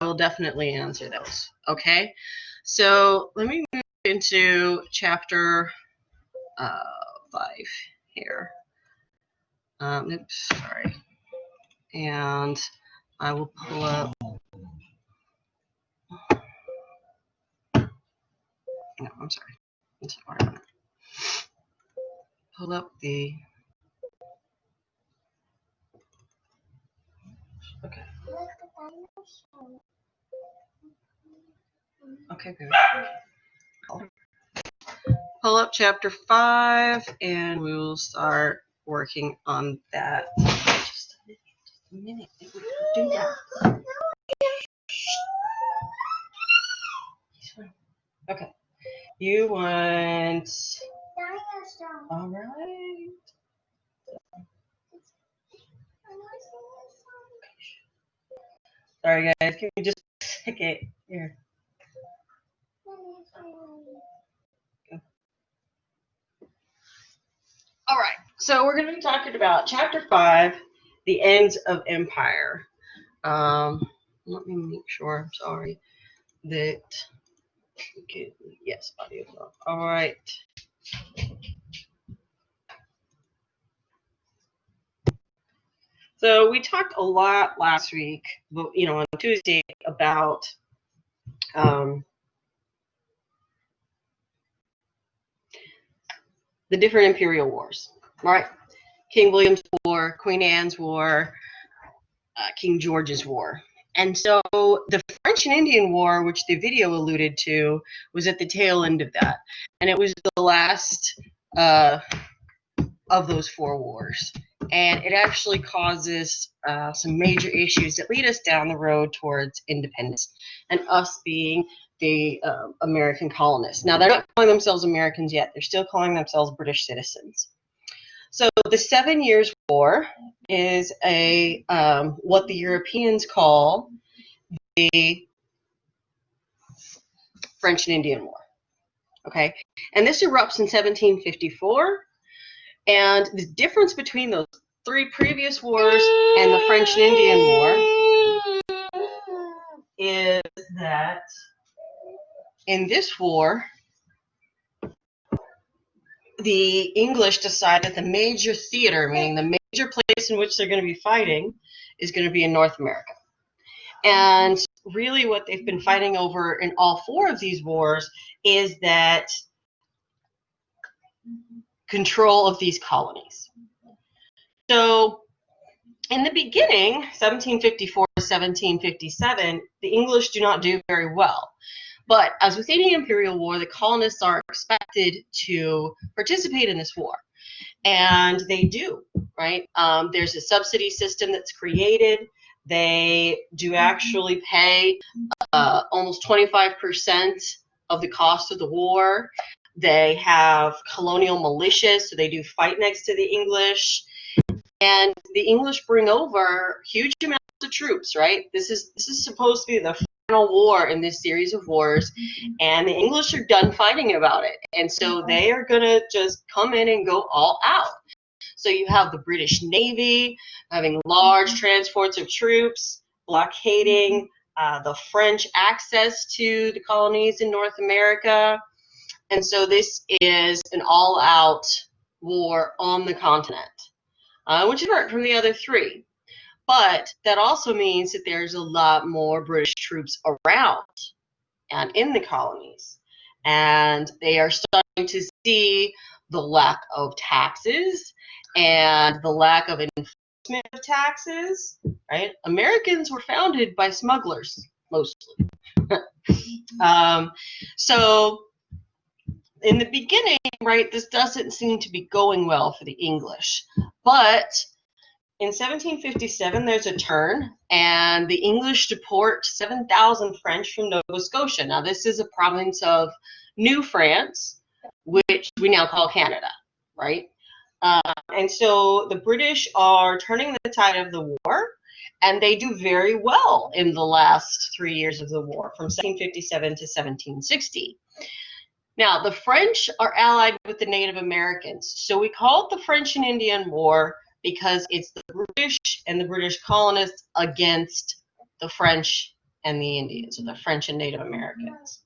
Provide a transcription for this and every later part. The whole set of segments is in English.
will definitely answer those. Okay, so let me move into chapter 5 here. Oops, sorry. And I will pull up. No, I'm sorry. Pull up the. Okay. Okay, baby. Pull up chapter 5, and we will start working on that. Just a minute. We can do that. Okay. You want. All right. Sorry, guys. Can you just take it here? All right. So we're going to be talking about chapter 5, the ends of empire. Let me make sure. I'm sorry that. Okay, yes, audio. All right. So we talked a lot last week, on Tuesday, about the different imperial wars, right? King William's War, Queen Anne's War, King George's War. And so the French and Indian War, which the video alluded to, was at the tail end of that. And it was the last of those 4 wars. And it actually causes some major issues that lead us down the road towards independence and us being the American colonists. Now, they're not calling themselves Americans yet. They're still calling themselves British citizens. So the 7 Years' War is a what the Europeans call the French and Indian War. Okay, and this erupts in 1754. And the difference between those 3 previous wars and the French and Indian War is that in this war, the English decide that the major theater, meaning the major place in which they're going to be fighting, is going to be in North America. And really what they've been fighting over in all 4 of these wars is that control of these colonies. So in the beginning, 1754 to 1757, the English do not do very well. But as with any imperial war, the colonists are expected to participate in this war. And they do, right? There's a subsidy system that's created. They do actually pay almost 25% of the cost of the war. They have colonial militias, so they do fight next to the English. And the English bring over huge amounts of troops, right? This is supposed to be the final war in this series of wars, and the English are done fighting about it. And so they are going to just come in and go all out. So you have the British Navy having large transports of troops, blockading the French access to the colonies in North America. And so this is an all-out war on the continent, which is different from the other 3. But that also means that there's a lot more British troops around and in the colonies. And they are starting to see the lack of taxes and the lack of enforcement of taxes, right? Americans were founded by smugglers, mostly. So in the beginning, right, this doesn't seem to be going well for the English. But in 1757, there's a turn, and the English deport 7,000 French from Nova Scotia. Now, this is a province of New France, which we now call Canada, right? And so the British are turning the tide of the war, and they do very well in the last 3 years of the war, from 1757 to 1760. Now, the French are allied with the Native Americans. So we call it the French and Indian War because it's the British and the British colonists against the French and the Indians, or the French and Native Americans.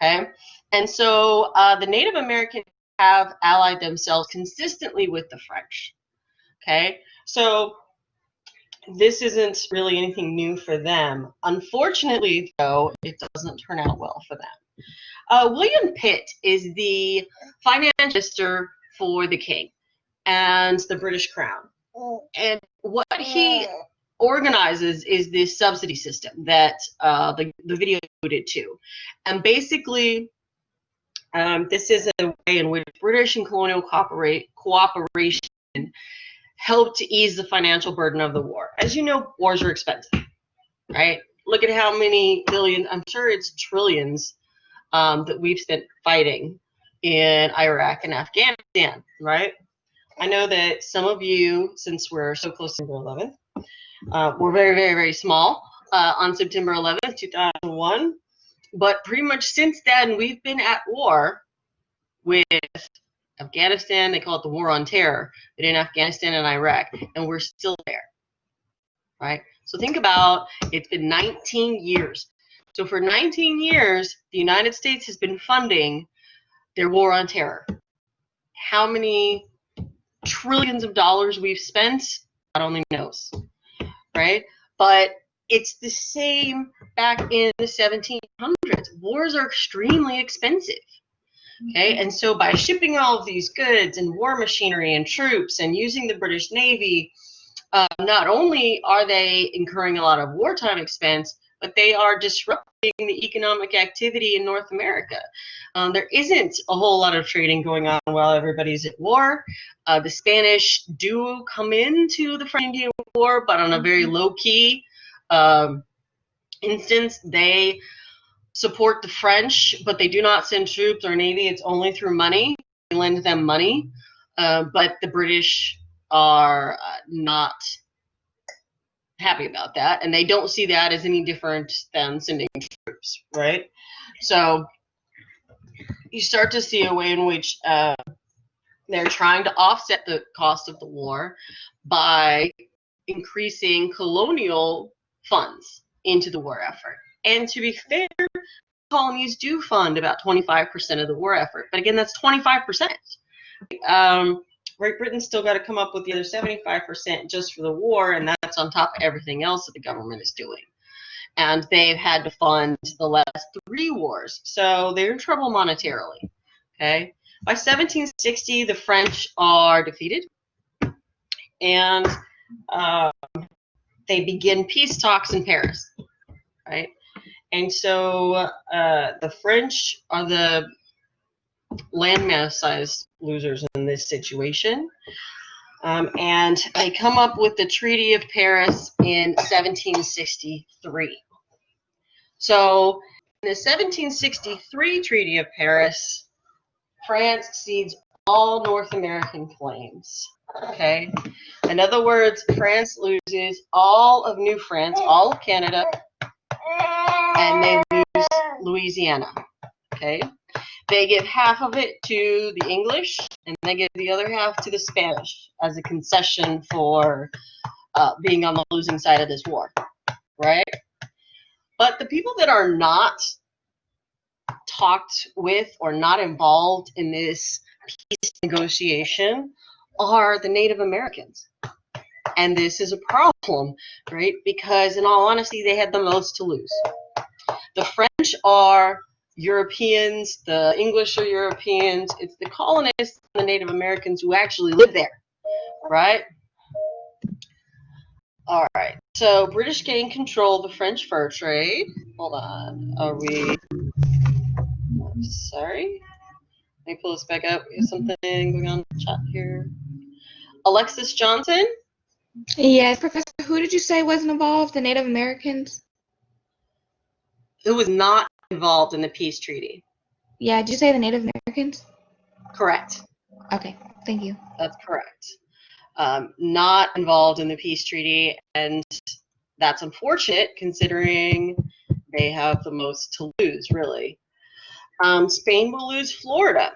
Okay, and so the Native Americans have allied themselves consistently with the French. Okay, so this isn't really anything new for them. Unfortunately, though, it doesn't turn out well for them. William Pitt is the finance minister for the king and the British crown. And what he organizes is this subsidy system that the video alluded to. And basically, this is a way in which British and colonial cooperation helped to ease the financial burden of the war. As you know, wars are expensive, right? Look at how many billions, I'm sure it's trillions, that we've spent fighting in Iraq and Afghanistan, right? I know that some of you, since we're so close to September 11th, we're very, very, very small on September 11th, 2001. But pretty much since then, we've been at war with Afghanistan. They call it the War on Terror, but in Afghanistan and Iraq, and we're still there, right? So think about, it's been 19 years. So for 19 years, the United States has been funding their war on terror. How many trillions of dollars we've spent, God only knows, right? But it's the same back in the 1700s. Wars are extremely expensive, okay? And so by shipping all of these goods and war machinery and troops and using the British Navy, not only are they incurring a lot of wartime expense, but they are disrupting the economic activity in North America. There isn't a whole lot of trading going on while everybody's at war. The Spanish do come into the French-Indian War, but on a very low-key instance. They support the French, but they do not send troops or navy. It's only through money. They lend them money, but the British are not happy about that, and they don't see that as any different than sending troops, right? So you start to see a way in which they're trying to offset the cost of the war by increasing colonial funds into the war effort. And to be fair, colonies do fund about 25% of the war effort, but again, that's 25%. Great Britain's still got to come up with the other 75% just for the war, and that's on top of everything else that the government is doing. And they've had to fund the last 3 wars, so they're in trouble monetarily. Okay, by 1760, the French are defeated, and they begin peace talks in Paris, right? And so the French are the landmass size losers in this situation. And they come up with the Treaty of Paris in 1763. So in the 1763 Treaty of Paris, France cedes all North American claims. Okay? In other words, France loses all of New France, all of Canada, and they lose Louisiana. Okay? They give half of it to the English, and they give the other half to the Spanish as a concession for being on the losing side of this war, right? But the people that are not talked with or not involved in this peace negotiation are the Native Americans. And this is a problem, right? Because in all honesty, they had the most to lose. The French are Europeans, the English are Europeans. It's the colonists and the Native Americans who actually live there, right? All right, so British gain control of the French fur trade. Hold on, sorry. Let me pull this back up. We have something going on in the chat here. Alexis Johnson? Yes, Professor, who did you say wasn't involved? The Native Americans? Who was not involved in the peace treaty. Yeah, did you say the Native Americans? Correct. Okay, thank you. That's correct. Not involved in the peace treaty, and that's unfortunate considering they have the most to lose, really. Spain will lose Florida,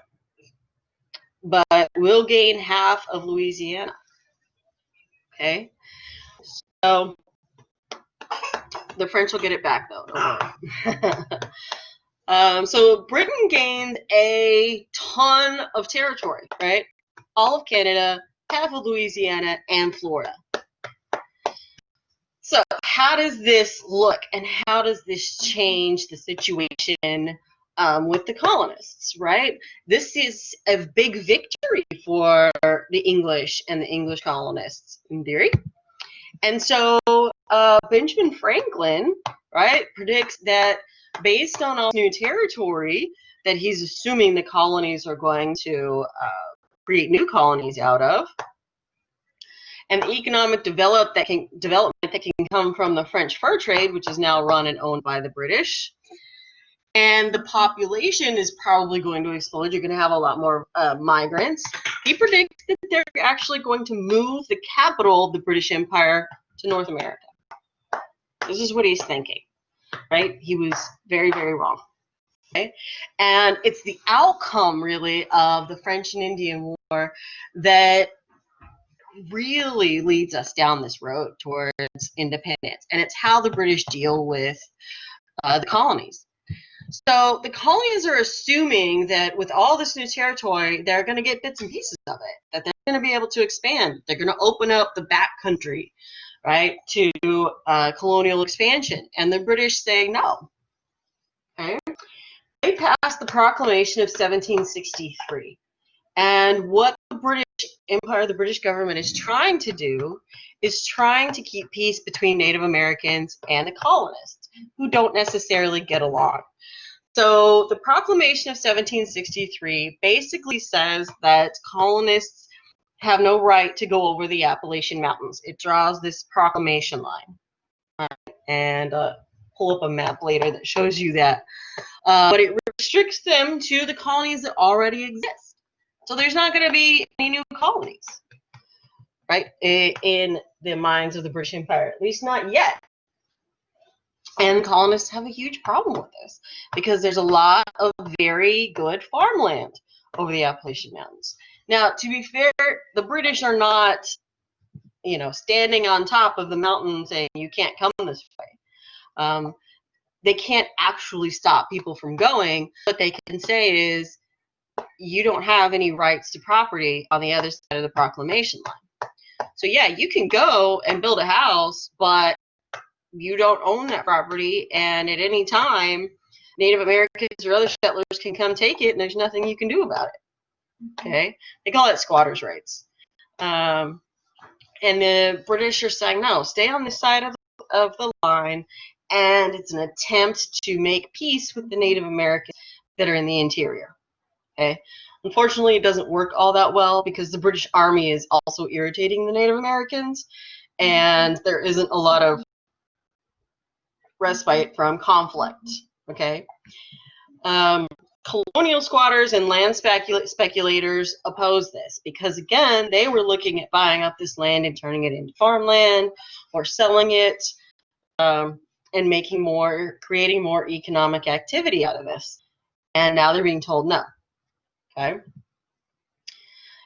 but will gain half of Louisiana. Okay, so The French will get it back, though. Don't worry. So Britain gained a ton of territory, right? All of Canada, half of Louisiana, and Florida. So how does this look, and how does this change the situation with the colonists, right? This is a big victory for the English and the English colonists, in theory. And so Benjamin Franklin, right, predicts that based on all new territory that he's assuming the colonies are going to create new colonies out of, and the economic development that can come from the French fur trade, which is now run and owned by the British, and the population is probably going to explode. You're going to have a lot more migrants. He predicts that they're actually going to move the capital of the British Empire to North America. This is what he's thinking, right? He was very, very wrong. Okay? And it's the outcome, really, of the French and Indian War that really leads us down this road towards independence. And it's how the British deal with the colonies. So the colonies are assuming that with all this new territory, they're going to get bits and pieces of it, that they're going to be able to expand. They're going to open up the back country, right, to colonial expansion. And the British say no. Okay? They passed the Proclamation of 1763. And what the British Empire, the British government is trying to do is trying to keep peace between Native Americans and the colonists, who don't necessarily get along. So the Proclamation of 1763 basically says that colonists have no right to go over the Appalachian Mountains. It draws this proclamation line. And pull up a map later that shows you that. But it restricts them to the colonies that already exist. So there's not going to be any new colonies, right, in the minds of the British Empire, at least not yet. And colonists have a huge problem with this because there's a lot of very good farmland over the Appalachian Mountains. Now, to be fair, the British are not, standing on top of the mountain saying you can't come this way. They can't actually stop people from going. What they can say is you don't have any rights to property on the other side of the proclamation line. So yeah, you can go and build a house, but you don't own that property, and at any time, Native Americans or other settlers can come take it, and there's nothing you can do about it. Okay? They call it squatters' rights. And the British are saying, no, stay on this side of the line, and it's an attempt to make peace with the Native Americans that are in the interior. Okay? Unfortunately, it doesn't work all that well because the British Army is also irritating the Native Americans, and there isn't a lot of respite from conflict. Okay? Colonial squatters and land speculators oppose this because, again, they were looking at buying up this land and turning it into farmland or selling it and creating more economic activity out of this. And now they're being told no. Okay?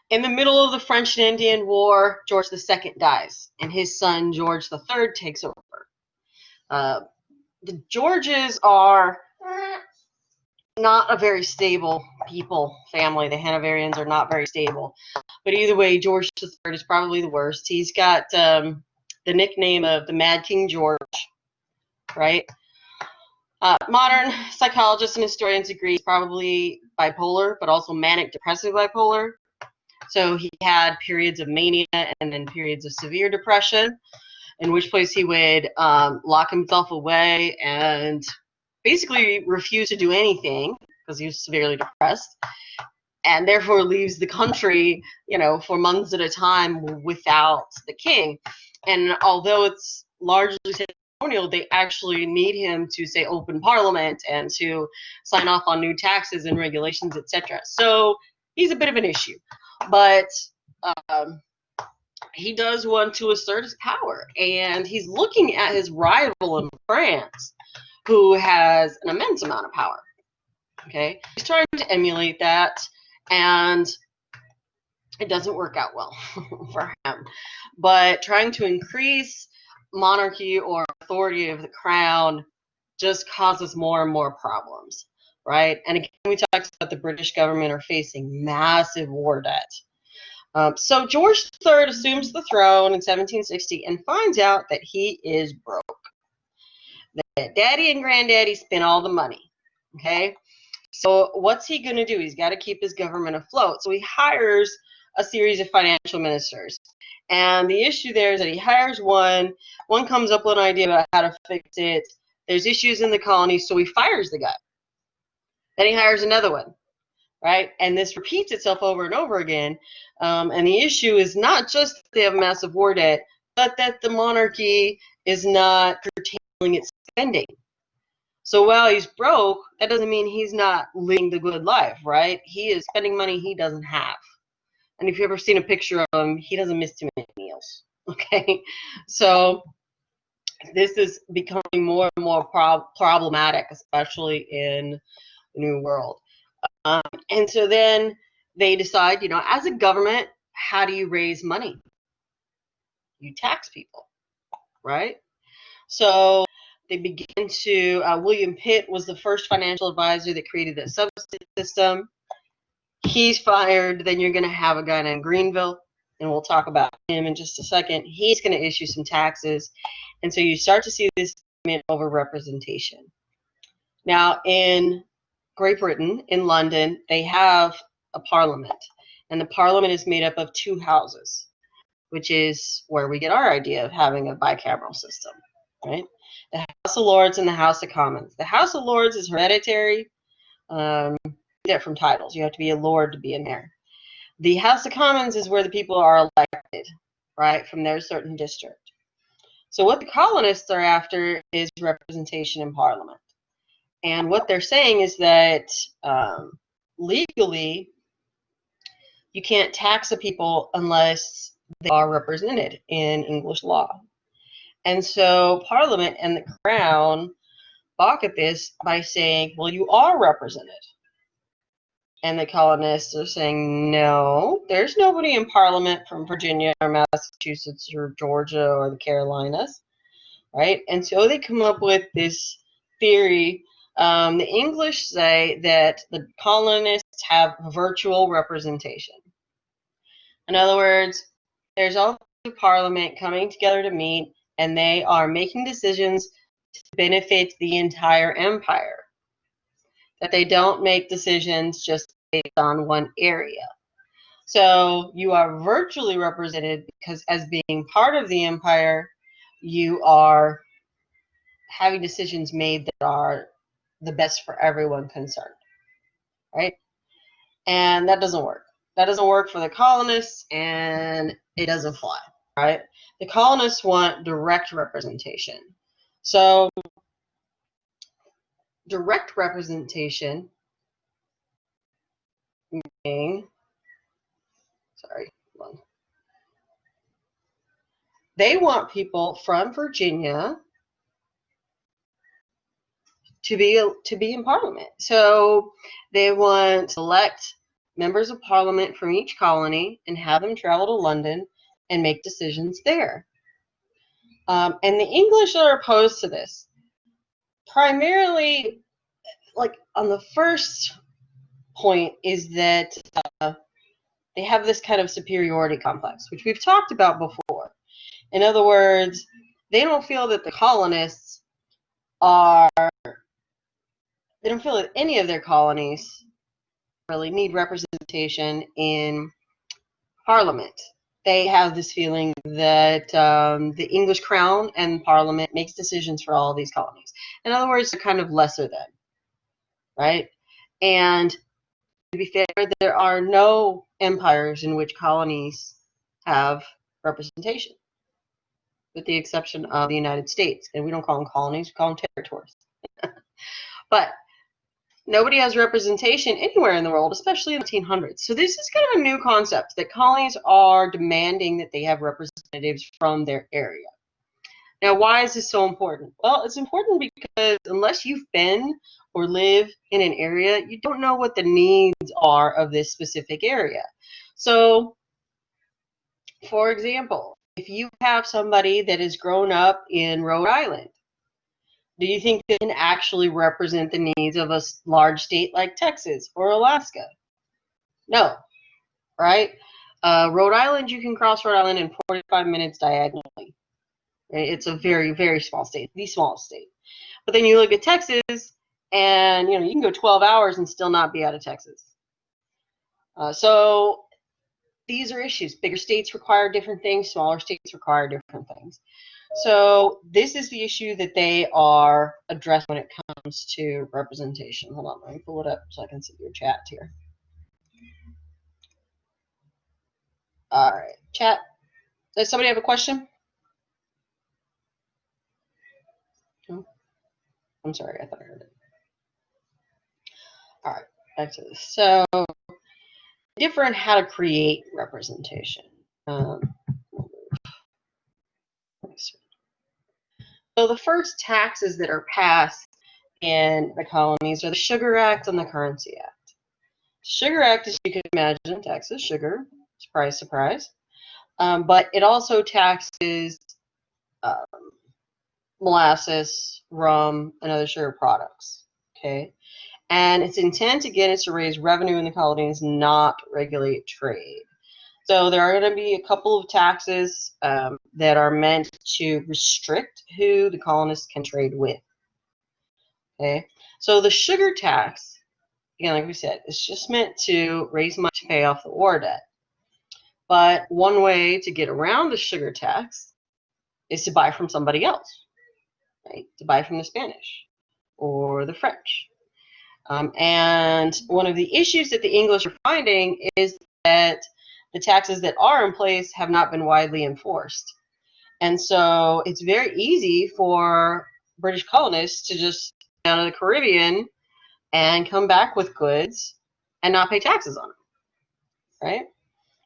In the middle of the French and Indian War, George II dies, and his son George III takes over. The Georges are not a very stable family. The Hanoverians are not very stable. But either way, George III is probably the worst. He's got the nickname of the Mad King George, right? Modern psychologists and historians agree he's probably bipolar, but also manic depressive bipolar. So he had periods of mania and then periods of severe depression, in which place he would lock himself away and basically refuse to do anything because he was severely depressed, and therefore leaves the country, for months at a time without the king. And although it's largely ceremonial, they actually need him to, say, open parliament and to sign off on new taxes and regulations, etc. So he's a bit of an issue. But he does want to assert his power, and he's looking at his rival in France, who has an immense amount of power. Okay, he's trying to emulate that, and it doesn't work out well for him. But trying to increase monarchy or authority of the crown just causes more and more problems, right? And again, we talked about the British government are facing massive war debt. So George III assumes the throne in 1760 and finds out that he is broke. That Daddy and Granddaddy spent all the money, okay? So what's he going to do? He's got to keep his government afloat. So he hires a series of financial ministers. And the issue there is that he hires one comes up with an idea about how to fix it. There's issues in the colony, so he fires the guy. Then he hires another one, right? And this repeats itself over and over again. And the issue is not just that they have massive war debt, but that the monarchy is not curtailing its spending. So while he's broke, that doesn't mean he's not living the good life, right? He is spending money he doesn't have. And if you've ever seen a picture of him, he doesn't miss too many meals, okay? So this is becoming more and more problematic, especially in the New World. And so then they decide, you know, as a government, how do you raise money? You tax people, right? So they begin to, William Pitt was the first financial advisor that created the subsidy system. He's fired. Then you're going to have a guy named Greenville, and we'll talk about him in just a second. He's going to issue some taxes. And so you start to see this over representation. Now, in Great Britain, in London, they have a parliament. And the parliament is made up of two houses, which is where we get our idea of having a bicameral system, right? The House of Lords and the House of Commons. The House of Lords is hereditary. You get from titles. You have to be a lord to be in there. The House of Commons is where the people are elected, right, from their certain district. So what the colonists are after is representation in Parliament. And what they're saying is that legally, you can't tax the people unless they are represented in English law. And so Parliament and the Crown balk at this by saying, well, you are represented. And the colonists are saying, no, there's nobody in Parliament from Virginia or Massachusetts or Georgia or the Carolinas, right? And so they come up with this theory. The English say that the colonists have virtual representation. In other words, there's all the Parliament coming together to meet, and they are making decisions to benefit the entire empire. That they don't make decisions just based on one area. So you are virtually represented because as being part of the empire, you are having decisions made that are the best for everyone concerned, right? And that doesn't work. That doesn't work for the colonists, and it doesn't fly, right? The colonists want direct representation. So direct representation meaning, sorry, hold on. They want people from Virginia to be in Parliament. So they want to select members of Parliament from each colony and have them travel to London and make decisions there. And the English are opposed to this. Primarily, like on the first point is that they have this kind of superiority complex, which we've talked about before. In other words, they don't feel that the colonists they don't feel that any of their colonies really need representation in Parliament. They have this feeling that the English crown and Parliament makes decisions for all of these colonies. In other words, they're kind of lesser than, right? And to be fair, there are no empires in which colonies have representation, with the exception of the United States. And we don't call them colonies, we call them territories. But nobody has representation anywhere in the world, especially in the 1800s. So this is kind of a new concept, that colonies are demanding that they have representatives from their area. Now, why is this so important? Well, it's important because unless you've been or live in an area, you don't know what the needs are of this specific area. So, for example, if you have somebody that has grown up in Rhode Island, do you think they can actually represent the needs of a large state like Texas or Alaska? No, right? Rhode Island, you can cross Rhode Island in 45 minutes diagonally. It's a very, very small state, the smallest state. But then you look at Texas, and you can go 12 hours and still not be out of Texas. So these are issues. Bigger states require different things. Smaller states require different things. So this is the issue that they are addressing when it comes to representation. Hold on, let me pull it up so I can see your chat here. All right, chat. Does somebody have a question? No? I'm sorry, I thought I heard it. All right, back to this. So different how to create representation. So the first taxes that are passed in the colonies are the Sugar Act and the Currency Act. Sugar Act, as you can imagine, taxes sugar. Surprise, surprise. But it also taxes molasses, rum, and other sugar products. Okay, and its intent again is to raise revenue in the colonies, not regulate trade. So there are going to be a couple of taxes that are meant to restrict who the colonists can trade with. Okay, so the sugar tax, again, like we said, is just meant to raise money to pay off the war debt. But one way to get around the sugar tax is to buy from somebody else, right? To buy from the Spanish or the French. And one of the issues that the English are finding is that the taxes that are in place have not been widely enforced. And so it's very easy for British colonists to just go down to the Caribbean and come back with goods and not pay taxes on them, right?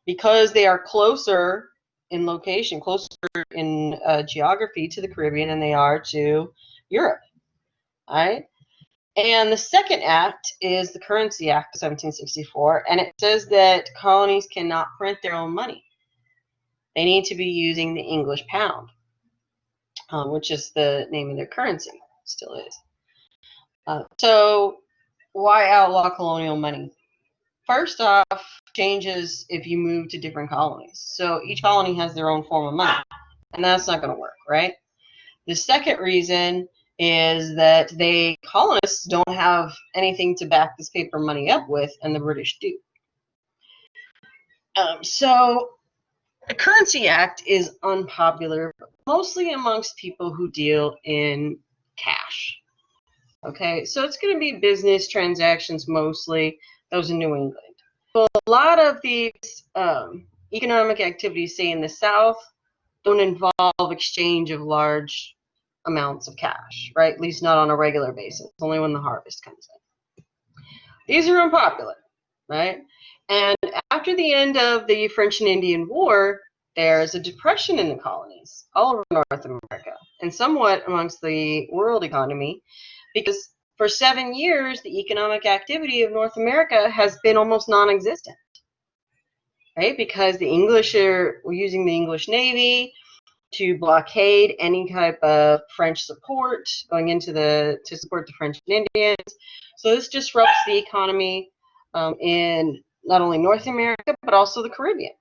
Because they are closer in location, closer in geography to the Caribbean than they are to Europe, all right? And the second act is the Currency Act of 1764, and it says that colonies cannot print their own money. They need to be using the English pound, which is the name of their currency, still is. So why outlaw colonial money? First off, changes if you move to different colonies. So each colony has their own form of money, and that's not going to work, right? The second reason is that colonists don't have anything to back this paper money up with, and the British do. So the Currency Act is unpopular, mostly amongst people who deal in cash. Okay, so it's going to be business transactions mostly, those in New England. So a lot of these economic activities, say in the South, don't involve exchange of large amounts of cash, right? At least not on a regular basis, only when the harvest comes in. These are unpopular, right? And after the end of the French and Indian War, there's a depression in the colonies all over North America and somewhat amongst the world economy, because for 7 years, the economic activity of North America has been almost non-existent, right? Because the English were using the English Navy to blockade any type of French support going into to support the French and Indians. So this disrupts the economy in not only North America, but also the Caribbean.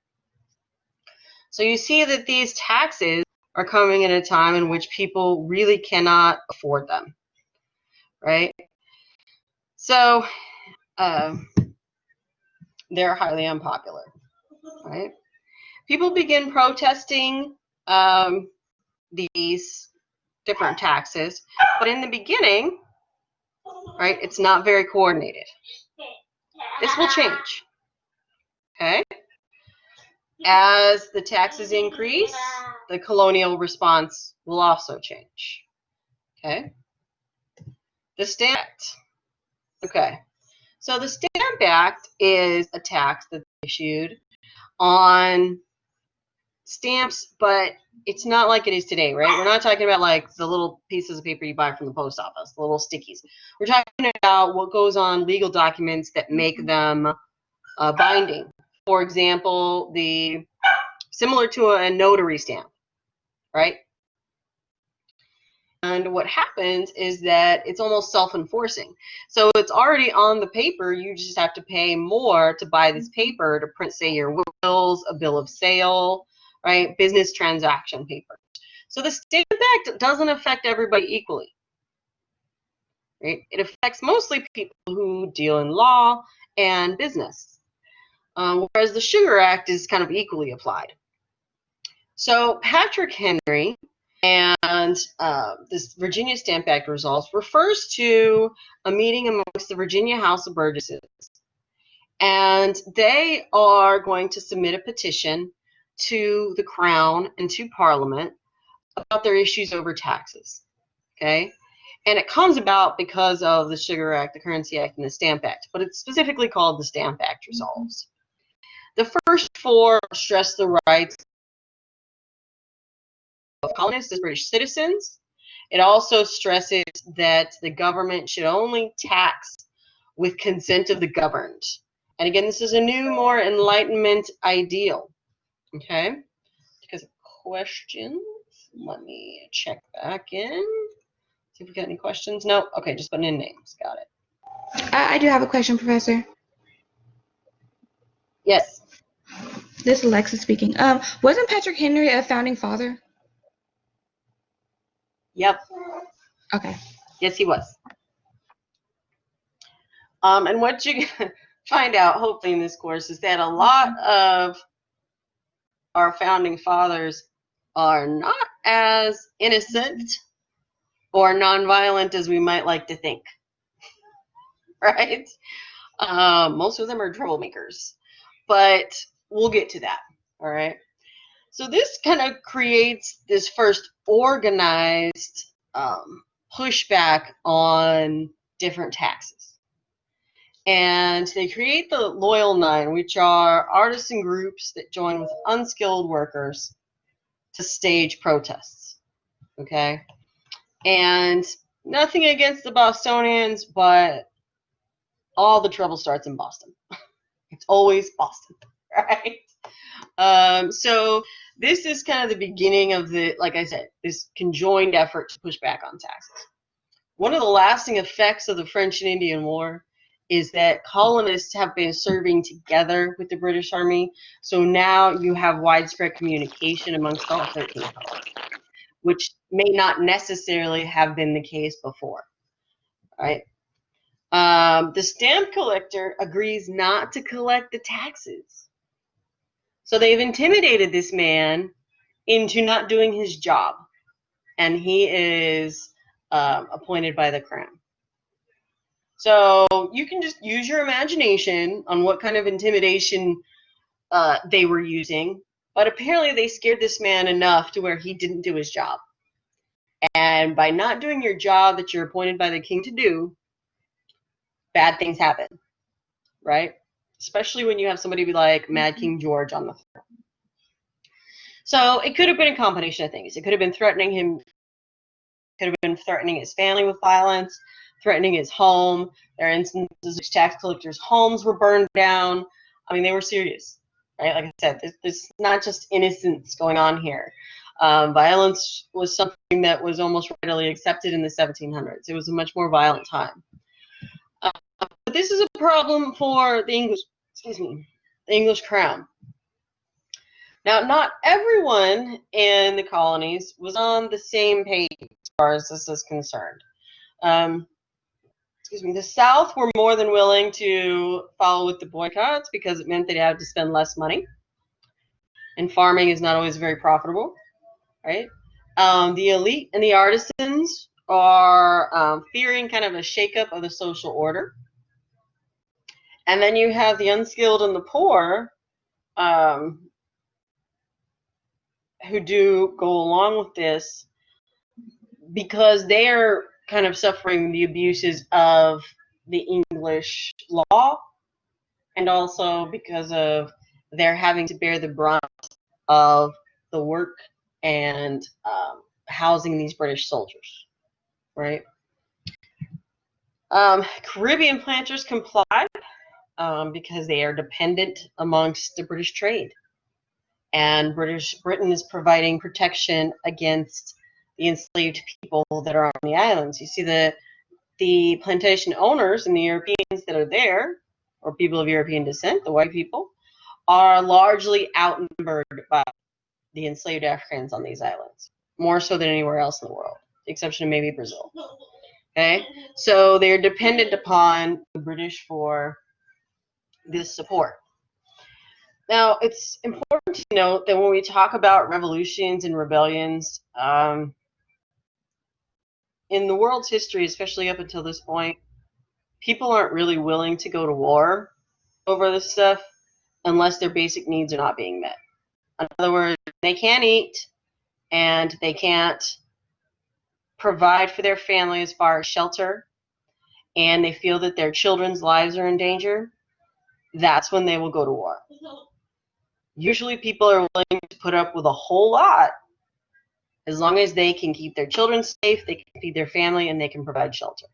So you see that these taxes are coming at a time in which people really cannot afford them, right? So they're highly unpopular, right? People begin protesting these different taxes, but in the beginning, right, it's not very coordinated. This will change, okay? As the taxes increase, the colonial response will also change, okay? The Stamp Act. Okay, so the Stamp Act is a tax that's issued on stamps, but it's not like it is today, right? We're not talking about like the little pieces of paper you buy from the post office, the little stickies. We're talking about what goes on legal documents that make them binding. For example, the similar to a notary stamp, right? And what happens is that it's almost self-enforcing. So it's already on the paper. You just have to pay more to buy this paper to print, say, your wills, a bill of sale, right? Business transaction paper. So the Stamp Act doesn't affect everybody equally, right? It affects mostly people who deal in law and business, whereas the Sugar Act is kind of equally applied. So Patrick Henry and this Virginia Stamp Act results refers to a meeting amongst the Virginia House of Burgesses. And they are going to submit a petition to the Crown and to Parliament about their issues over taxes. Okay? And it comes about because of the Sugar Act, the Currency Act, and the Stamp Act. But it's specifically called the Stamp Act resolves. The first four stress the rights of colonists as British citizens. It also stresses that the government should only tax with consent of the governed. And again, this is a new, more Enlightenment ideal. Okay? Because of questions, let me check back in. See if we got any questions. No? Okay, just putting in names. Got it. I do have a question, Professor. Yes. This is Alexa speaking. Wasn't Patrick Henry a founding father? Yep. Okay. Yes, he was. And what you find out, hopefully, in this course is that a lot of our founding fathers are not as innocent or nonviolent as we might like to think, right? Most of them are troublemakers, but we'll get to that, all right? So this kind of creates this first organized pushback on different taxes. And they create the Loyal Nine, which are artisan groups that join with unskilled workers to stage protests, okay? And nothing against the Bostonians, but all the trouble starts in Boston. It's always Boston, right? So this is kind of the beginning of the, like I said, this conjoined effort to push back on taxes. One of the lasting effects of the French and Indian War is that colonists have been serving together with the British Army. So now you have widespread communication amongst all 13 colonies, which may not necessarily have been the case before, right? The stamp collector agrees not to collect the taxes. So they've intimidated this man into not doing his job, and he is appointed by the Crown. So you can just use your imagination on what kind of intimidation they were using, but apparently they scared this man enough to where he didn't do his job. And by not doing your job that you're appointed by the king to do, bad things happen, right? Especially when you have somebody like Mad King George on the throne. So it could have been a combination of things. It could have been threatening him, could have been threatening his family with violence, threatening his home. There are instances in which tax collectors' homes were burned down. I mean, they were serious, right? Like I said, there's not just innocence going on here. Violence was something that was almost readily accepted in the 1700s. It was a much more violent time. But this is a problem for the English crown. Now, not everyone in the colonies was on the same page as far as this is concerned. The South were more than willing to follow with the boycotts because it meant they'd have to spend less money. And farming is not always very profitable, right? The elite and the artisans are fearing kind of a shakeup of the social order. And then you have the unskilled and the poor who do go along with this because they are kind of suffering the abuses of the English law, and also because of they're having to bear the brunt of the work and housing these British soldiers, right? Caribbean planters complied because they are dependent amongst the British trade. and Britain is providing protection against the enslaved people that are on the islands. You see the plantation owners and the Europeans that are there, or people of European descent, the white people, are largely outnumbered by the enslaved Africans on these islands, more so than anywhere else in the world, with the exception of maybe Brazil. Okay, so they're dependent upon the British for this support. Now, it's important to note that when we talk about revolutions and rebellions, in the world's history, especially up until this point, people aren't really willing to go to war over this stuff unless their basic needs are not being met. In other words, they can't eat and they can't provide for their family as far as shelter, and they feel that their children's lives are in danger, that's when they will go to war. Usually people are willing to put up with a whole lot as long as they can keep their children safe, they can feed their family, and they can provide shelter.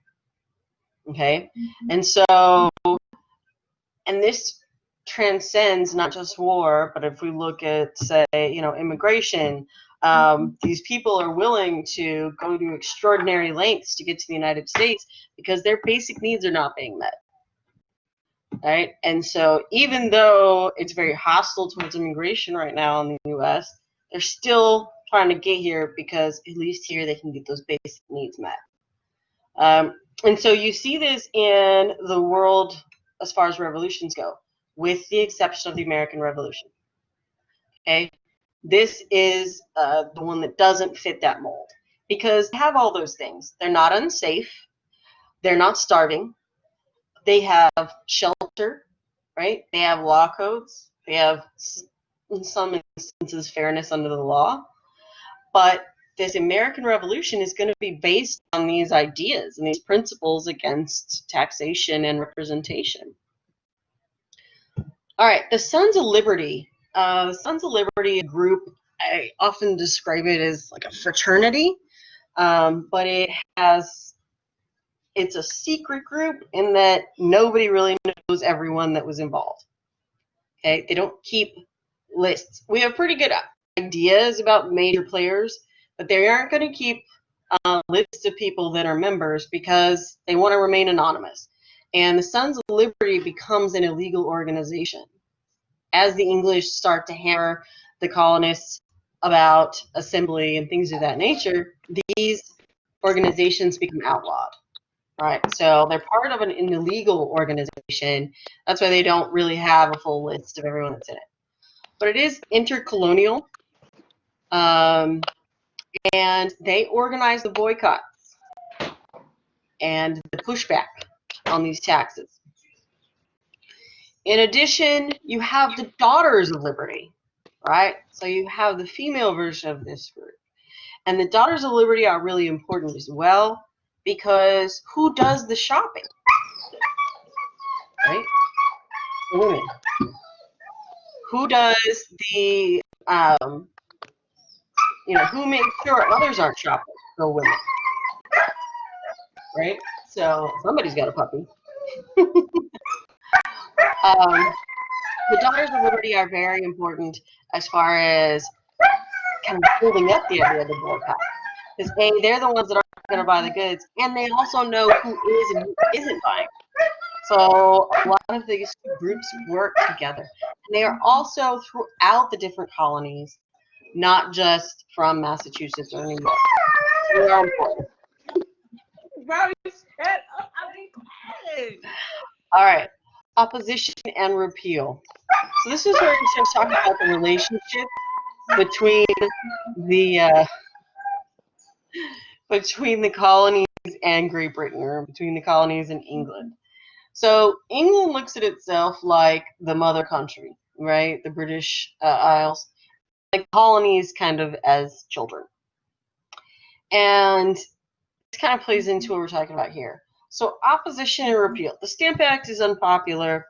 Okay? And so, and this transcends not just war, but if we look at, say, immigration, these people are willing to go to extraordinary lengths to get to the United States because their basic needs are not being met. Right? And so even though it's very hostile towards immigration right now in the U.S., they're still trying to get here because at least here they can get those basic needs met. And so you see this in the world as far as revolutions go, with the exception of the American Revolution. Okay? This is the one that doesn't fit that mold because they have all those things. They're not unsafe. They're not starving. They have shelter, right? They have law codes. They have, in some instances, fairness under the law. But this American Revolution is going to be based on these ideas and these principles against taxation and representation. All right, the Sons of Liberty. The Sons of Liberty group, I often describe it as like a fraternity, but it's a secret group in that nobody really knows everyone that was involved. Okay, they don't keep lists. We have pretty good ideas about major players, but they aren't going to keep lists of people that are members because they want to remain anonymous. And the Sons of Liberty becomes an illegal organization. As the English start to hammer the colonists about assembly and things of that nature, these organizations become outlawed. Right, so they're part of an illegal organization. That's why they don't really have a full list of everyone that's in it. But it is intercolonial, and they organize the boycotts and the pushback on these taxes. In addition, you have the Daughters of Liberty, right? So you have the female version of this group. And the Daughters of Liberty are really important as well because who does the shopping? Right? The women. Who does the, who makes sure others aren't shopping? The women. Right? So somebody's got a puppy. The Daughters of Liberty are very important as far as kind of holding up the idea of the boycott. Because they're the ones that aren't going to buy the goods, and they also know who is and who isn't buying. So a lot of these groups work together. And they are also throughout the different colonies, not just from Massachusetts or New York. So they are important. All right. Opposition and repeal. So this is where we start talking about the relationship between the colonies and Great Britain, or between the colonies and England. So England looks at itself like the mother country, right? The British Isles, like colonies kind of as children. And this kind of plays into what we're talking about here. So opposition and repeal. The Stamp Act is unpopular.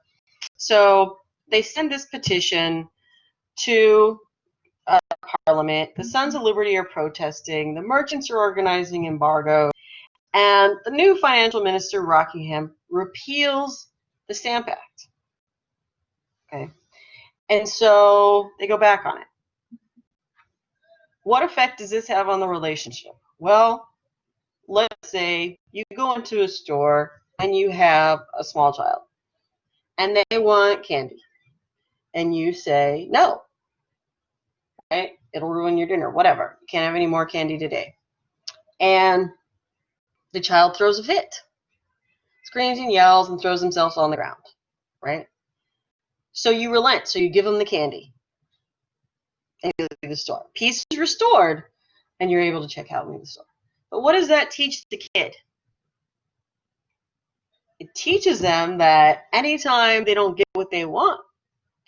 So they send this petition to Parliament. The Sons of Liberty are protesting. The merchants are organizing embargo. And the new financial minister, Rockingham, repeals the Stamp Act. Okay. And so they go back on it. what effect does this have on the relationship? Well, let's say you go into a store and you have a small child and they want candy and you say no, right? It'll ruin your dinner, whatever. You can't have any more candy today. And the child throws a fit, screams and yells and throws themselves on the ground, right? So you relent, so you give them the candy and you leave the store. Peace is restored and you're able to check out and leave the store. But what does that teach the kid? It teaches them that anytime they don't get what they want,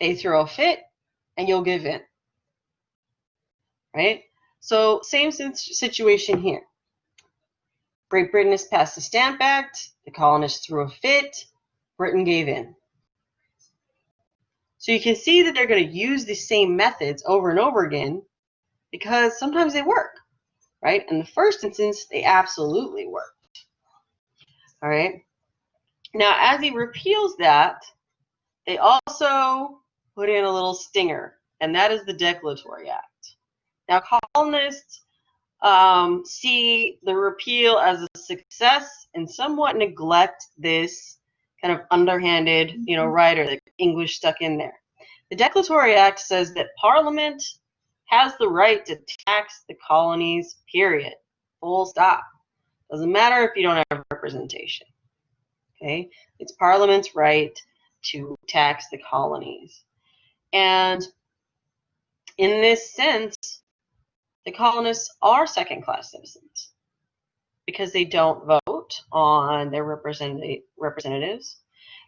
they throw a fit and you'll give in, right? So same situation here. Great Britain has passed the Stamp Act. The colonists threw a fit. Britain gave in. So you can see that they're going to use the same methods over and over again because sometimes they work, right? In the first instance, they absolutely worked. All right. Now, as he repeals that, they also put in a little stinger, and that is the Declaratory Act. Now, colonists see the repeal as a success and somewhat neglect this kind of underhanded, rider that English stuck in there. The Declaratory Act says that Parliament has the right to tax the colonies, period. Full stop. Doesn't matter if you don't have representation. Okay? It's Parliament's right to tax the colonies. And in this sense, the colonists are second-class citizens because they don't vote on their representatives.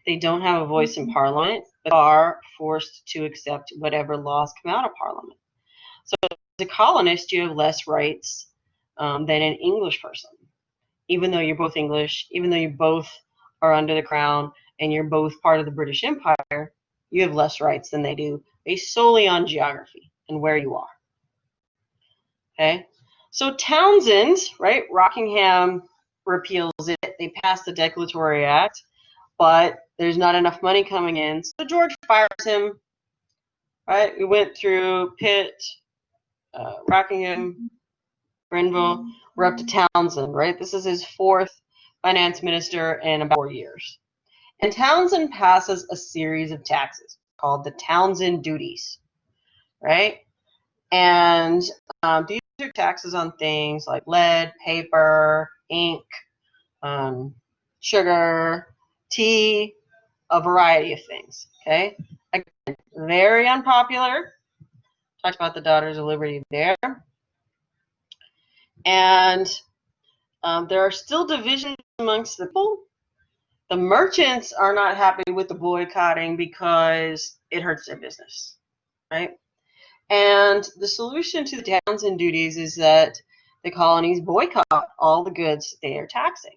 They don't have a voice in Parliament, but are forced to accept whatever laws come out of Parliament. So as a colonist, you have less rights than an English person. Even though you're both English, even though you both are under the crown, and you're both part of the British Empire, you have less rights than they do, based solely on geography and where you are. Okay, so Townsend, right, Rockingham repeals it. They pass the Declaratory Act, but there's not enough money coming in, so George fires him. Right, we went through Pitt, Rockingham, Grenville. We're up to Townsend, right? This is his fourth finance minister in about 4 years. And Townsend passes a series of taxes called the Townsend duties, right? And these are taxes on things like lead, paper, ink, sugar, tea, a variety of things, okay? Again, very unpopular. Talked about the Daughters of Liberty there. And there are still divisions amongst the people. The merchants are not happy with the boycotting because it hurts their business, right? And the solution to the Townsend duties is that the colonies boycott all the goods they are taxing.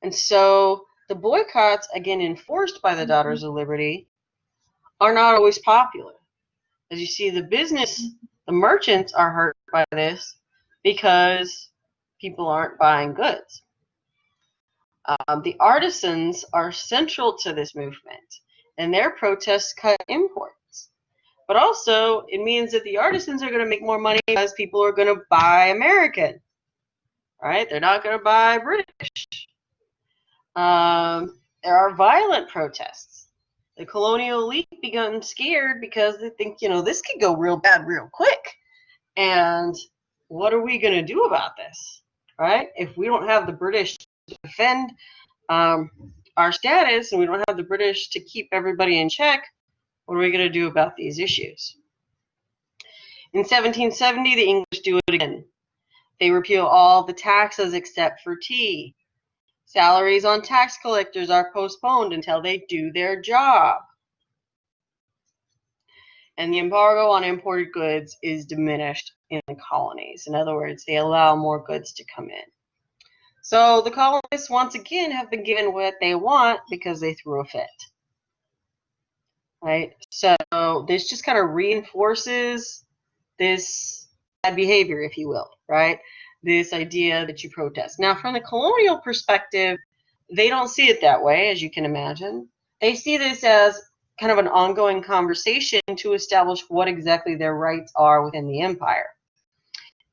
And so the boycotts, again enforced by the Daughters of Liberty, are not always popular. As you see, the merchants are hurt by this because people aren't buying goods. The artisans are central to this movement, and their protests cut imports. But also, it means that the artisans are going to make more money because people are going to buy American, right? They're not going to buy British. There are violent protests. The colonial elite become scared because they think, this could go real bad real quick. And what are we going to do about this, right? If we don't have the British to defend our status and we don't have the British to keep everybody in check, what are we going to do about these issues? In 1770, the English do it again. They repeal all the taxes except for tea. Salaries on tax collectors are postponed until they do their job. And the embargo on imported goods is diminished in the colonies. In other words, they allow more goods to come in. So the colonists, once again, have been given what they want because they threw a fit. Right? So this just kind of reinforces this bad behavior, if you will, right? This idea that you protest. Now, from the colonial perspective, they don't see it that way, as you can imagine. They see this as kind of an ongoing conversation to establish what exactly their rights are within the empire.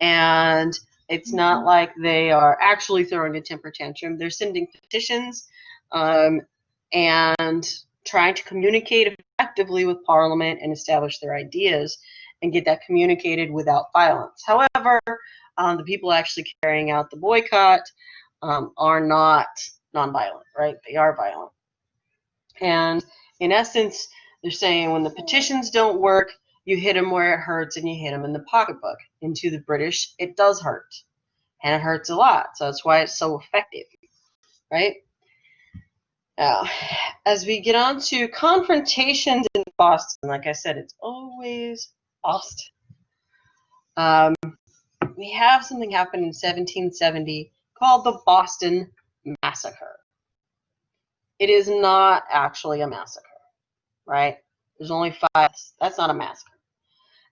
And it's not like they are actually throwing a temper tantrum. They're sending petitions and trying to communicate effectively with Parliament and establish their ideas and get that communicated without violence. However, the people actually carrying out the boycott are not nonviolent, right? They are violent. And in essence, they're saying when the petitions don't work, you hit them where it hurts and you hit them in the pocketbook. And to the British, it does hurt. And it hurts a lot. So that's why it's so effective, right? Now, as we get on to confrontations in Boston, like I said, it's always Boston. We have something happen in 1770 called the Boston Massacre. It is not actually a massacre, right? There's only 5 deaths. That's not a massacre.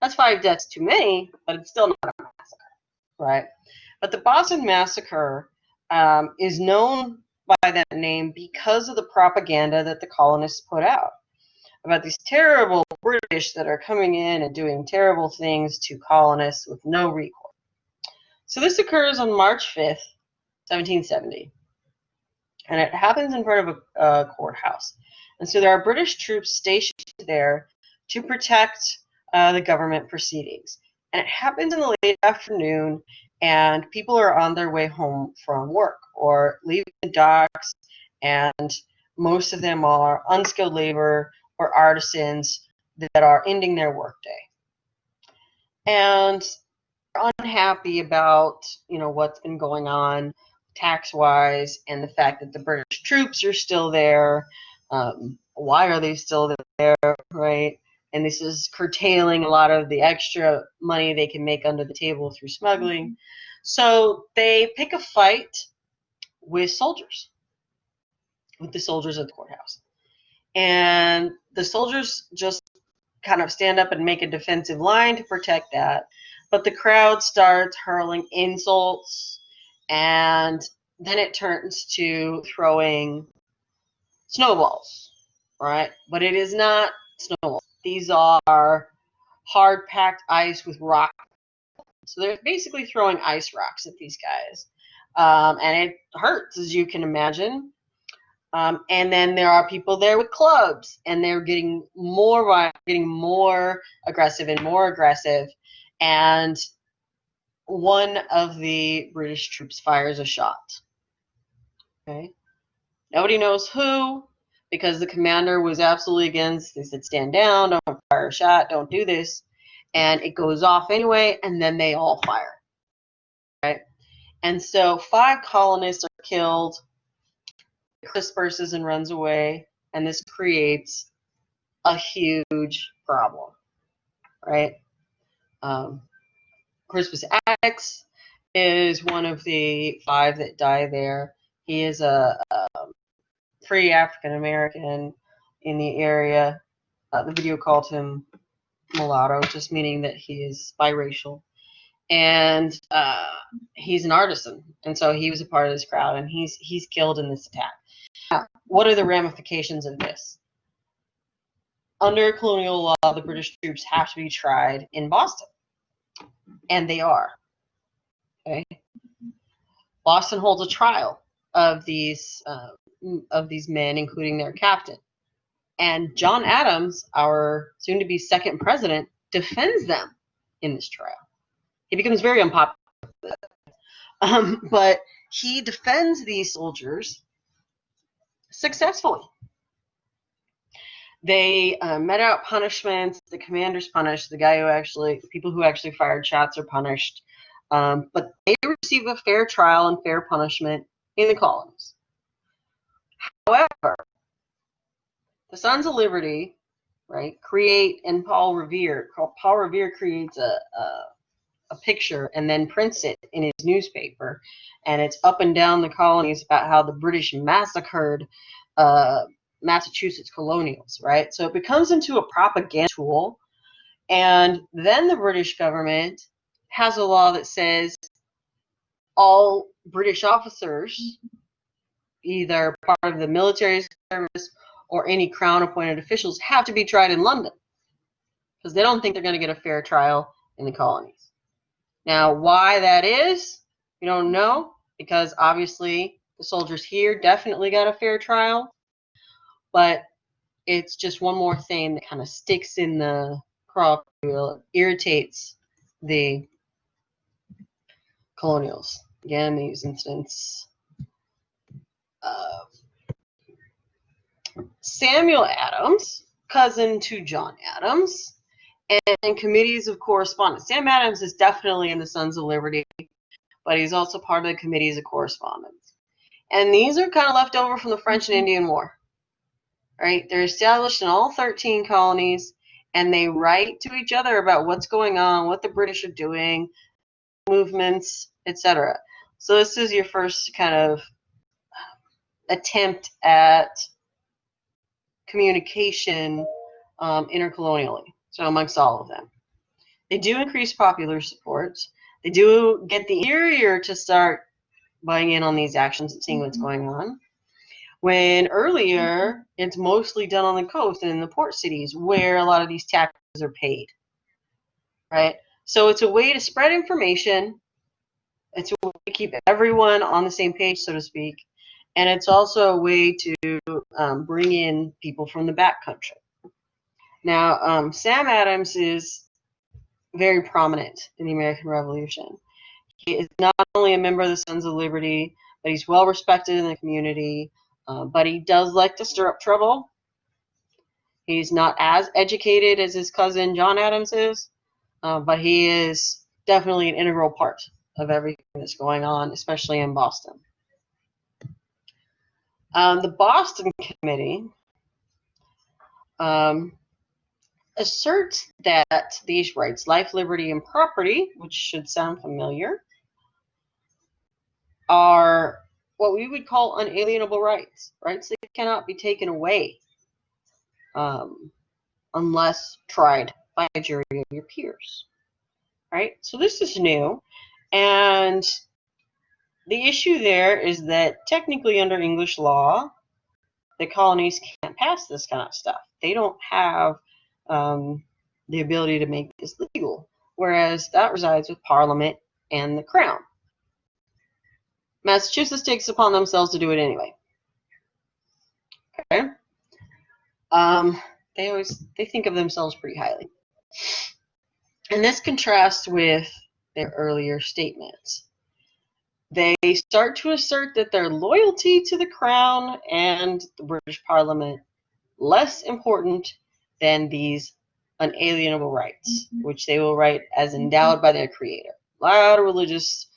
That's 5 deaths too many, but it's still not a massacre, right? But the Boston Massacre is known by that name because of the propaganda that the colonists put out about these terrible British that are coming in and doing terrible things to colonists with no recourse. So this occurs on March 5th, 1770, and it happens in front of a courthouse. And so there are British troops stationed there to protect the government proceedings. And it happens in the late afternoon, and people are on their way home from work or leaving the docks, and most of them are unskilled labor or artisans that are ending their workday. And they're unhappy about, what's been going on tax-wise and the fact that the British troops are still there. Why are they still there, right? And this is curtailing a lot of the extra money they can make under the table through smuggling. So they pick a fight with the soldiers at the courthouse. And the soldiers just kind of stand up and make a defensive line to protect that. But the crowd starts hurling insults, and then it turns to throwing snowballs, right? But it is not snowballs. These are hard-packed ice with rock. So they're basically throwing ice rocks at these guys. And it hurts, as you can imagine. And then there are people there with clubs, and they're getting more aggressive and more aggressive. And one of the British troops fires a shot. Okay, nobody knows who, because the commander was absolutely against. They said, "Stand down! Don't fire a shot! Don't do this." And it goes off anyway, and then they all fire. Right, and so 5 colonists are killed. Disperses and runs away, and this creates a huge problem, right? Crispus Attucks is one of the 5 that die there. He is a free African American in the area. The video called him mulatto, just meaning that he is biracial. And he's an artisan, and so he was a part of this crowd, and he's killed in this attack. Now, what are the ramifications of this? Under colonial law, the British troops have to be tried in Boston, and they are. Okay, Boston holds a trial of these men, including their captain, and John Adams, our soon-to-be 2nd president, defends them in this trial. He becomes very unpopular, but he defends these soldiers successfully. They met out punishments. The commander's punished. The people who actually fired shots are punished. But they receive a fair trial and fair punishment in the colonies. However, the Sons of Liberty, right, and Paul Revere creates a picture and then prints it in his newspaper, and it's up and down the colonies about how the British massacred Massachusetts colonials, right? So it becomes into a propaganda tool, and then the British government has a law that says all British officers, either part of the military service or any crown-appointed officials, have to be tried in London because they don't think they're going to get a fair trial in the colonies. Now, why that is, we don't know, because obviously the soldiers here definitely got a fair trial, but it's just one more thing that kind of sticks in the craw, irritates the colonials. Again, these incidents. Samuel Adams, cousin to John Adams, and committees of correspondence. Sam Adams is definitely in the Sons of Liberty, but he's also part of the committees of correspondence. And these are kind of left over from the French and Indian War. Right? They're established in all 13 colonies, and they write to each other about what's going on, what the British are doing, movements, etc. So this is your first kind of attempt at communication intercolonially, so amongst all of them. They do increase popular support. They do get the interior to start buying in on these actions and seeing what's going on. When earlier, it's mostly done on the coast and in the port cities where a lot of these taxes are paid, right? So it's a way to spread information. It's a way to keep everyone on the same page, so to speak. And it's also a way to bring in people from the back country. Now, Sam Adams is very prominent in the American Revolution. He is not only a member of the Sons of Liberty, but he's well respected in the community. But he does like to stir up trouble. He's not as educated as his cousin John Adams is, but he is definitely an integral part of everything that's going on, especially in Boston. The Boston Committee asserts that these rights, life, liberty, and property, which should sound familiar, are what we would call unalienable rights, rights that cannot be taken away unless tried by a jury of your peers, right? So this is new, and the issue there is that technically under English law, the colonies can't pass this kind of stuff. They don't have the ability to make this legal, whereas that resides with Parliament and the Crown. Massachusetts takes upon themselves to do it anyway. Okay. They think of themselves pretty highly. And this contrasts with their earlier statements. They start to assert that their loyalty to the Crown and the British Parliament less important than these unalienable rights, which they will write as endowed by their creator. A lot of religious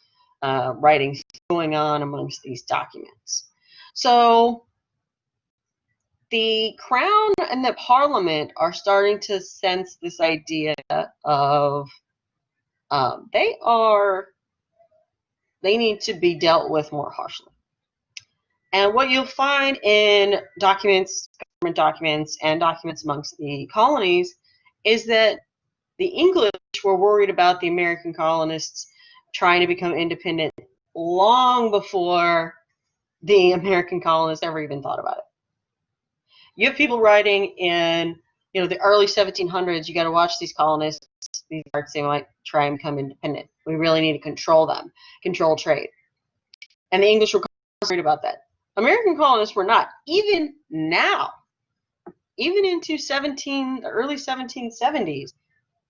writings going on amongst these documents. So the Crown and the Parliament are starting to sense this idea of they need to be dealt with more harshly. And what you'll find in documents, government documents, and documents amongst the colonies is that the English were worried about the American colonists trying to become independent long before the American colonists ever even thought about it. You have people writing in, the early 1700s. You got to watch these colonists. These arts, they might try and become independent. We really need to control them, control trade. And the English were worried about that. American colonists were not. Even now, even into the early 1770s,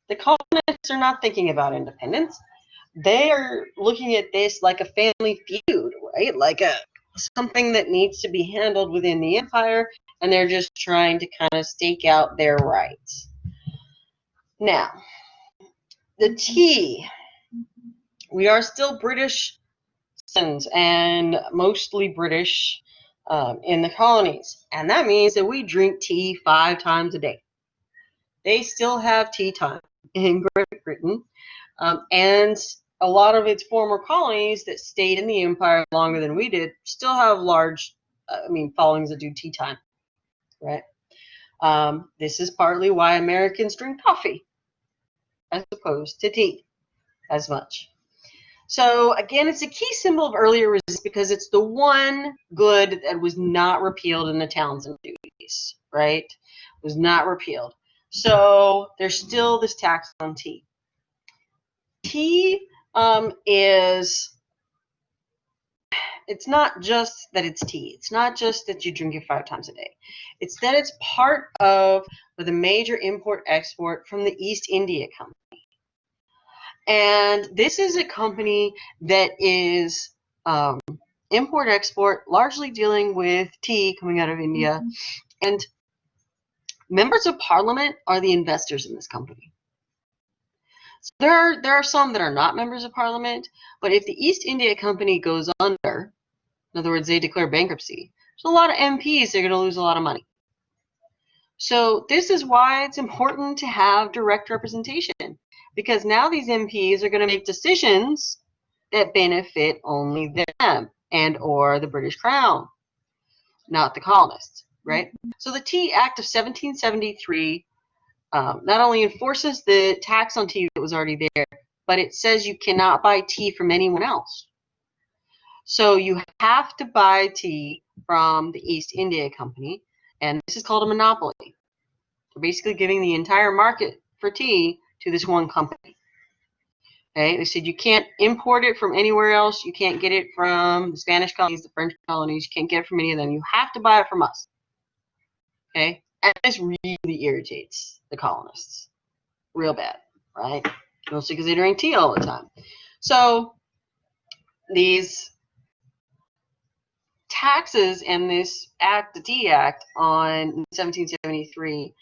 the colonists are not thinking about independence. They are looking at this like a family feud, right? Like something that needs to be handled within the empire, and they're just trying to kind of stake out their rights. Now, the tea. We are still British citizens and mostly British in the colonies, and that means that we drink tea 5 times a day. They still have tea time in Great Britain, and a lot of its former colonies that stayed in the empire longer than we did still have large, followings that do tea time, right? This is partly why Americans drink coffee as opposed to tea as much. So again, it's a key symbol of earlier resistance because it's the one good that was not repealed in the Townsend duties, right? It was not repealed. So there's still this tax on tea. Tea is it's not just that it's tea. It's not just that you drink it 5 times a day. It's that it's part of the major import-export from the East India Company. And this is a company that is import-export, largely dealing with tea coming out of India. And members of parliament are the investors in this company. So there are some that are not members of parliament, but if the East India Company goes under, in other words, they declare bankruptcy, there's a lot of MPs that are going to lose a lot of money. So this is why it's important to have direct representation, because now these MPs are going to make decisions that benefit only them and or the British Crown, not the colonists, right? So the Tea Act of 1773 not only enforces the tax on tea that was already there, but it says you cannot buy tea from anyone else. So you have to buy tea from the East India Company, and this is called a monopoly. They're basically giving the entire market for tea to this one company. Okay, they said you can't import it from anywhere else. You can't get it from the Spanish colonies, the French colonies. You can't get it from any of them. You have to buy it from us. Okay, and this really irritates the colonists real bad, right? Mostly because they drink tea all the time. So these taxes and this act, the Tea Act on 1773,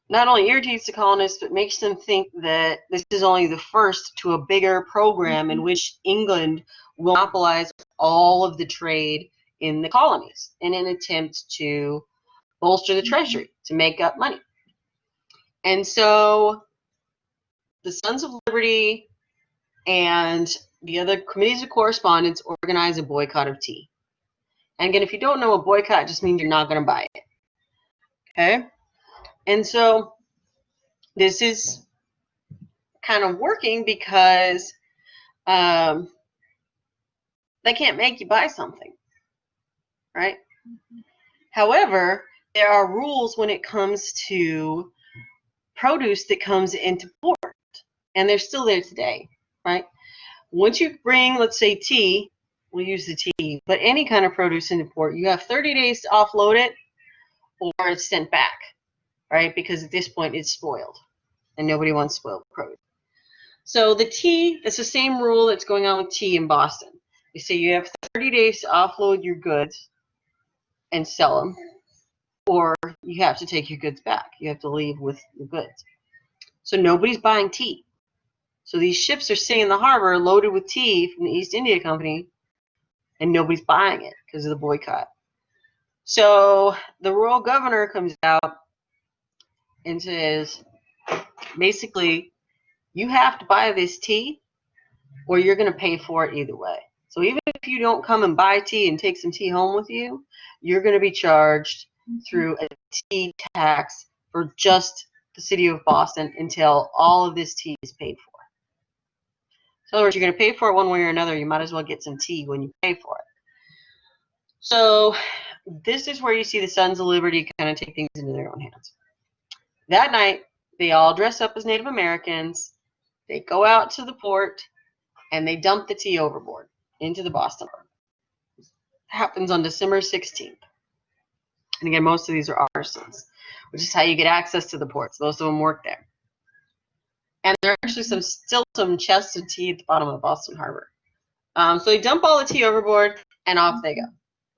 not only irritates the colonists, but makes them think that this is only the first to a bigger program in which England will monopolize all of the trade in the colonies in an attempt to bolster the treasury, to make up money. And so the Sons of Liberty and the other committees of correspondence organize a boycott of tea. And again, if you don't know what boycott, just means you're not going to buy it. Okay? And so this is kind of working because they can't make you buy something, right? However, there are rules when it comes to produce that comes into port, and they're still there today, right? Once you bring, let's say, tea, we'll use the tea, but any kind of produce into port, you have 30 days to offload it or it's sent back, right? Because at this point it's spoiled, and nobody wants spoiled produce. So the tea, it's the same rule that's going on with tea in Boston. They say you have 30 days to offload your goods and sell them, or you have to take your goods back. You have to leave with the goods. So nobody's buying tea. So these ships are sitting in the harbor loaded with tea from the East India Company, and nobody's buying it because of the boycott. So the royal governor comes out and says, basically, you have to buy this tea or you're going to pay for it either way. So even if you don't come and buy tea and take some tea home with you, you're going to be charged through a tea tax for just the city of Boston until all of this tea is paid for. So in other words, you're going to pay for it one way or another. You might as well get some tea when you pay for it. So this is where you see the Sons of Liberty kind of take things into their own hands. That night, they all dress up as Native Americans. They go out to the port, and they dump the tea overboard into the Boston Harbor. It happens on December 16th. And again, most of these are artisans, which is how you get access to the ports. Most of them work there. And there are actually still some chests of tea at the bottom of Boston Harbor. So they dump all the tea overboard, and off they go.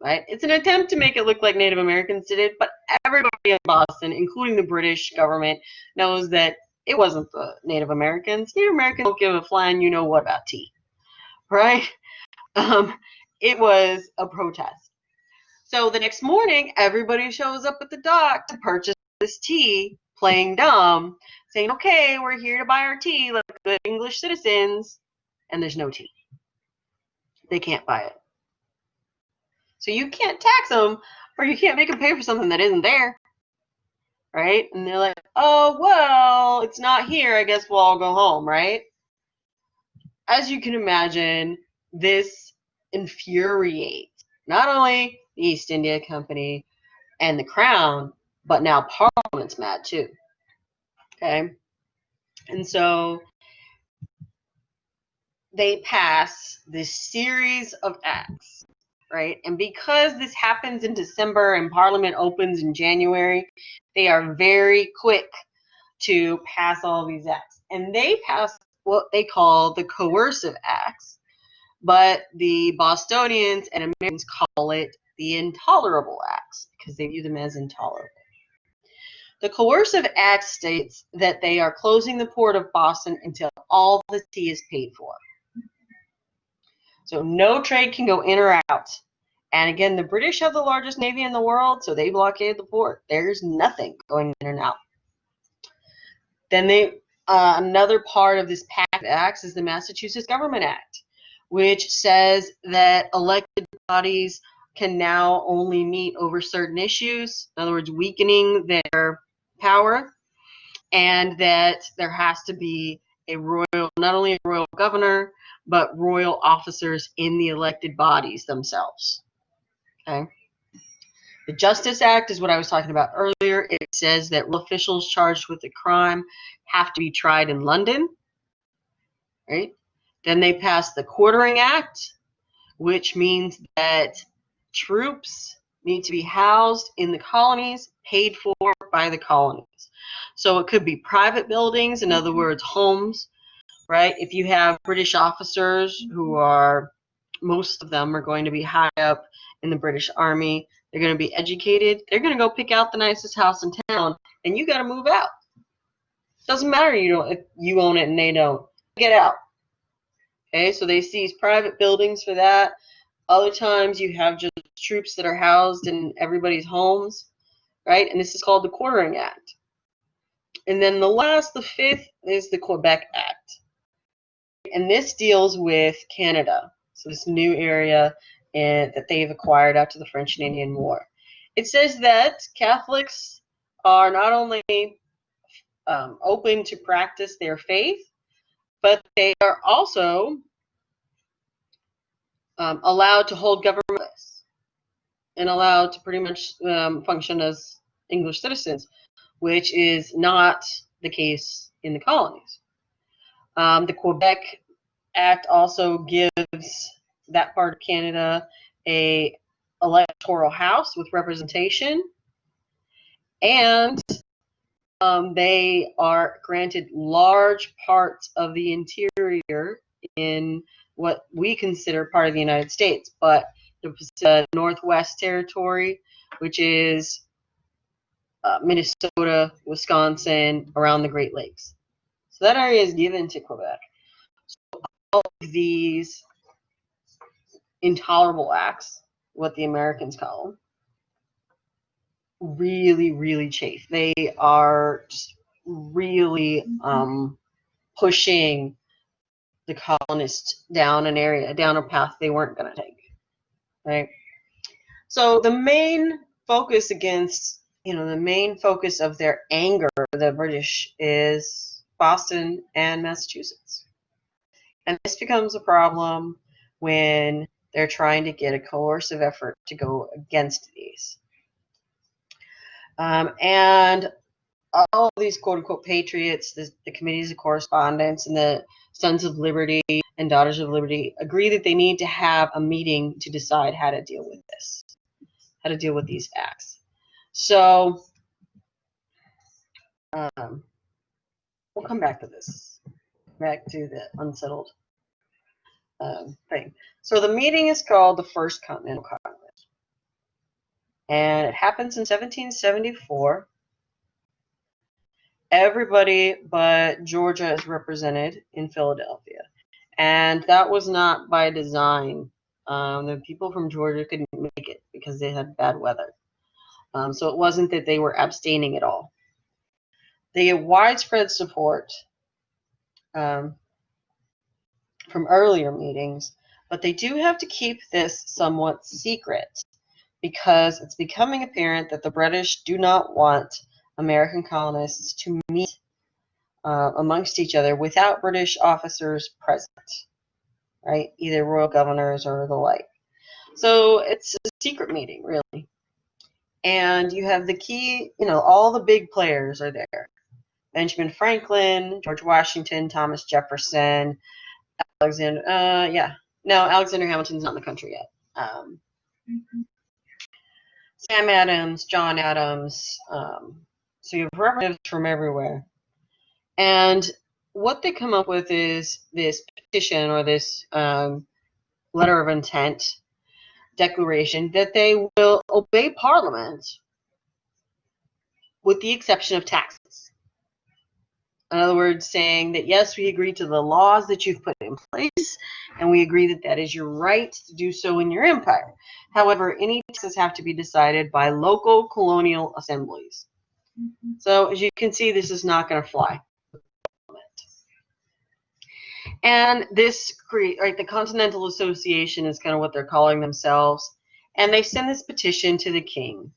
Right? It's an attempt to make it look like Native Americans did it, but everybody in Boston, including the British government, knows that it wasn't the Native Americans. Native Americans don't give a flying you-know-what about tea. Right? It was a protest. So the next morning, everybody shows up at the dock to purchase this tea, playing dumb, saying, okay, we're here to buy our tea like good English citizens, and there's no tea. They can't buy it. So you can't tax them, or you can't make them pay for something that isn't there. Right? And they're like, oh, well, it's not here. I guess we'll all go home, right? As you can imagine, this infuriates not only the East India Company and the Crown, but now Parliament's mad too. Okay? And so they pass this series of acts, right? And because this happens in December and Parliament opens in January, they are very quick to pass all these acts. And they pass what they call the coercive acts, but the Bostonians and Americans call it the intolerable acts because they view them as intolerable. The coercive act states that they are closing the port of Boston until all the tea is paid for. So no trade can go in or out. And again, the British have the largest navy in the world, so they blockade the port. There's nothing going in and out. Then another part of this pact of acts is the Massachusetts Government Act, which says that elected bodies can now only meet over certain issues, in other words, weakening their power, and that there has to be not only a royal governor, but royal officers in the elected bodies themselves. Okay. The Justice Act is what I was talking about earlier. It says that officials charged with a crime have to be tried in London. Right? Then they passed the Quartering Act, which means that troops need to be housed in the colonies, paid for by the colonies. So it could be private buildings, in other words, homes, right? If you have British officers who are, most of them are going to be high up in the British Army, they're going to be educated, they're going to go pick out the nicest house in town, and you got to move out. Doesn't matter if you own it and they don't. Get out. Okay, so they seize private buildings for that. Other times you have just troops that are housed in everybody's homes, right? And this is called the Quartering Act. And then the fifth, is the Quebec Act. And this deals with Canada. So this new area that they've acquired after the French and Indian War. It says that Catholics are not only open to practice their faith, but they are also allowed to hold government office and allowed to pretty much function as English citizens, which is not the case in the colonies. The Quebec Act also gives that part of Canada a electoral house with representation, and they are granted large parts of the interior in what we consider part of the United States, but the Northwest Territory, which is Minnesota, Wisconsin, around the Great Lakes. So that area is given to Quebec. So all of these intolerable acts, what the Americans call them, really, really chafe. They are just really pushing the colonists down a path they weren't going to take, right? So the main focus of their anger, the British, is Boston and Massachusetts. And this becomes a problem when they're trying to get a coercive effort to go against these. And all of these quote-unquote patriots, the committees of correspondence and the Sons of Liberty and Daughters of Liberty agree that they need to have a meeting to decide how to deal with this, how to deal with these acts. So we'll come back to this, back to the unsettled thing. So the meeting is called the First Continental Congress, and it happens in 1774. Everybody but Georgia is represented in Philadelphia, and that was not by design. The people from Georgia couldn't make it because they had bad weather. So it wasn't that they were abstaining at all. They get widespread support from earlier meetings, but they do have to keep this somewhat secret because it's becoming apparent that the British do not want American colonists to meet amongst each other without British officers present, right? Either royal governors or the like. So it's a secret meeting, really. And you have the key, all the big players are there. Benjamin Franklin, George Washington, Thomas Jefferson, Alexander. Yeah. No, Alexander Hamilton's not in the country yet. Sam Adams, John Adams. So you have representatives from everywhere. And what they come up with is this petition or this letter of intent declaration that they will obey Parliament with the exception of taxes. In other words, saying that yes, we agree to the laws that you've put in place, and we agree that that is your right to do so in your empire. However, any taxes have to be decided by local colonial assemblies. So as you can see, this is not going to fly. And this right, the Continental Association is kind of what they're calling themselves, and they send this petition to the king,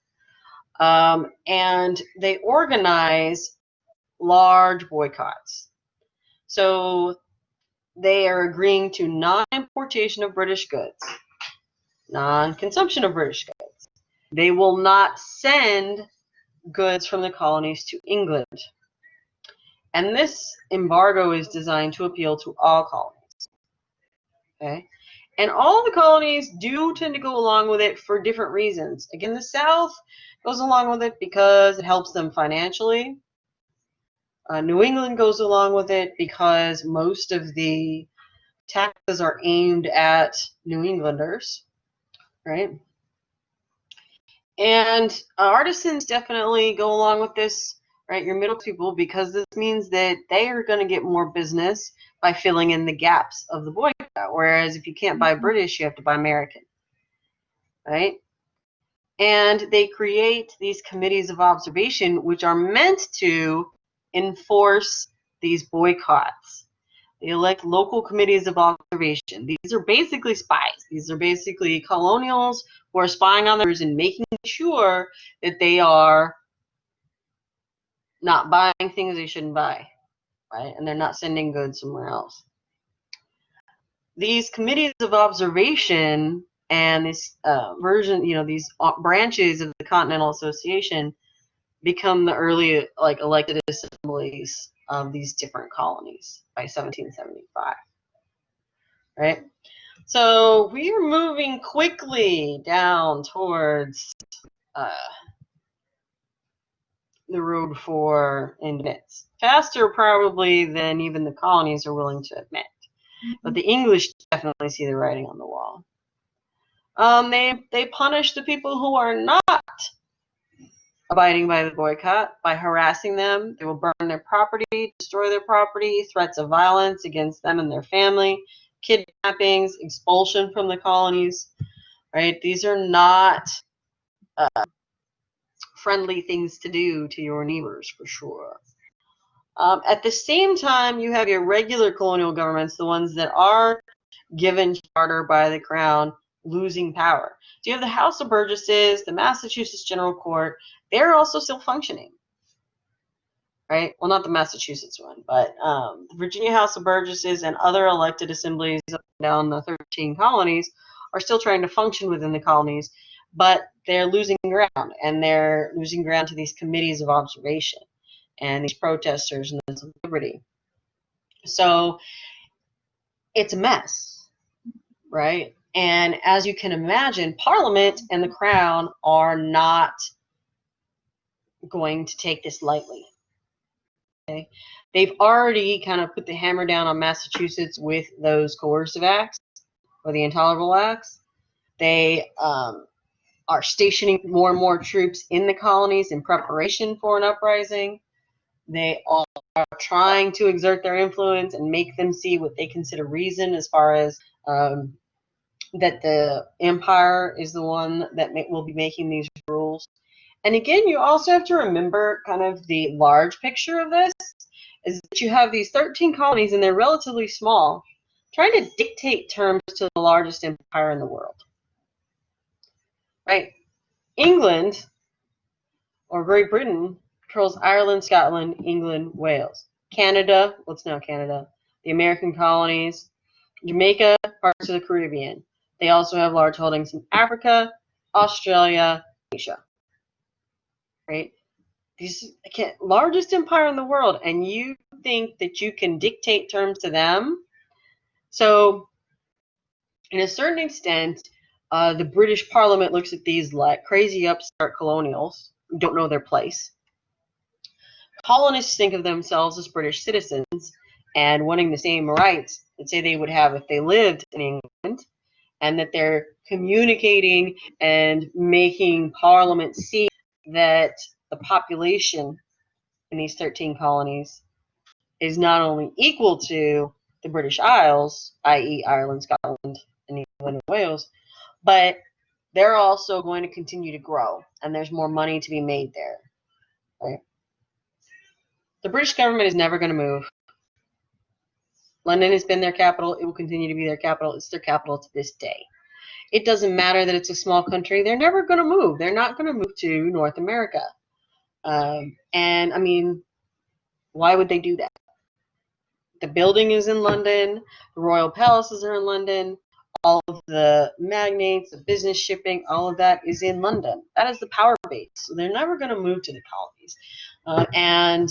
and they organize large boycotts. So they are agreeing to non-importation of British goods, non-consumption of British goods. They will not send goods from the colonies to England. And this embargo is designed to appeal to all colonies. Okay? And all the colonies do tend to go along with it for different reasons. Again, the South goes along with it because it helps them financially. New England goes along with it because most of the taxes are aimed at New Englanders, right? And artisans definitely go along with this, right? Your middle people, because this means that they are going to get more business by filling in the gaps of the boycott. Whereas if you can't buy British, you have to buy American, right? And they create these committees of observation, which are meant to enforce these boycotts. They elect local committees of observation. These are basically spies. These are basically colonials who are spying on others and making sure that they are not buying things they shouldn't buy, right? And they're not sending goods somewhere else. These committees of observation and this these branches of the Continental Association become the early elected assemblies of these different colonies by 1775, right? So we are moving quickly down towards the road for independence, faster probably than even the colonies are willing to admit. But the English definitely see the writing on the wall. They punish the people who are not abiding by the boycott by harassing them. They will burn their property, destroy their property, threats of violence against them and their family, kidnappings, expulsion from the colonies. Right? These are not friendly things to do to your neighbors, for sure. At the same time, you have your regular colonial governments, the ones that are given charter by the crown, losing power. So you have the House of Burgesses, the Massachusetts General Court. They're also still functioning, right? Well, not the Massachusetts one, but the Virginia House of Burgesses and other elected assemblies up and down the 13 colonies are still trying to function within the colonies, but they're losing ground, and they're losing ground to these committees of observation and these protesters and those of liberty. So it's a mess, right? And as you can imagine, Parliament and the Crown are not going to take this lightly. Okay? They've already kind of put the hammer down on Massachusetts with those coercive acts or the intolerable acts. They are stationing more and more troops in the colonies in preparation for an uprising. They are trying to exert their influence and make them see what they consider reason, as far as that the empire is the one that will be making these rules. And again, you also have to remember kind of the large picture of this, is that you have these 13 colonies, and they're relatively small, trying to dictate terms to the largest empire in the world. Right? England, or Great Britain, controls Ireland, Scotland, England, Wales. Canada, what's now Canada, the American colonies, Jamaica, parts of the Caribbean. They also have large holdings in Africa, Australia, Asia. Right? These largest empire in the world, and you think that you can dictate terms to them? So, in a certain extent, the British Parliament looks at these like crazy upstart colonials who don't know their place. Colonists think of themselves as British citizens and wanting the same rights that say they would have if they lived in England, and that they're communicating and making Parliament see that the population in these 13 colonies is not only equal to the British Isles, i.e. Ireland, Scotland, and England and Wales, but they're also going to continue to grow, and there's more money to be made there. Right? The British government is never going to move. London has been their capital. It will continue to be their capital. It's their capital to this day. It doesn't matter that it's a small country. They're never going to move. They're not going to move to North America. And, I mean, why would they do that? The building is in London. The royal palaces are in London. All of the magnates, the business shipping, all of that is in London. That is the power base. So they're never going to move to the colonies. And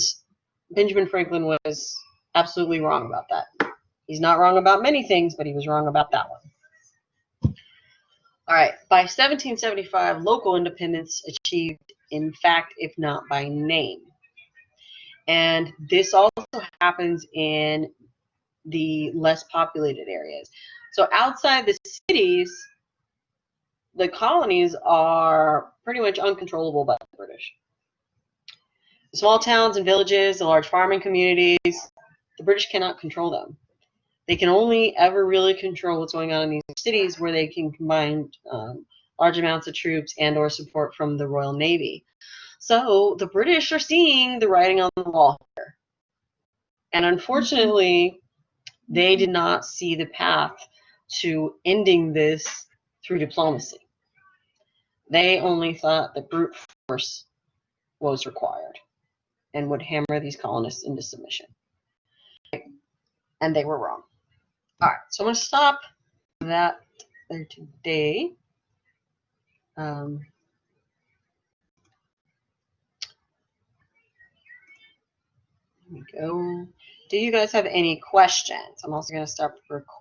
Benjamin Franklin was absolutely wrong about that. He's not wrong about many things, but he was wrong about that one. All right. By 1775, local independence achieved, in fact, if not by name. And this also happens in the less populated areas. So outside the cities, the colonies are pretty much uncontrollable by the British. The small towns and villages, the large farming communities, the British cannot control them. They can only ever really control what's going on in these cities, where they can combine large amounts of troops and or support from the Royal Navy. So the British are seeing the writing on the wall here. And unfortunately, they did not see the path to ending this through diplomacy. They only thought that brute force was required and would hammer these colonists into submission. And they were wrong. All right, so I'm going to stop that there today. There we go. Do you guys have any questions? I'm also going to stop recording.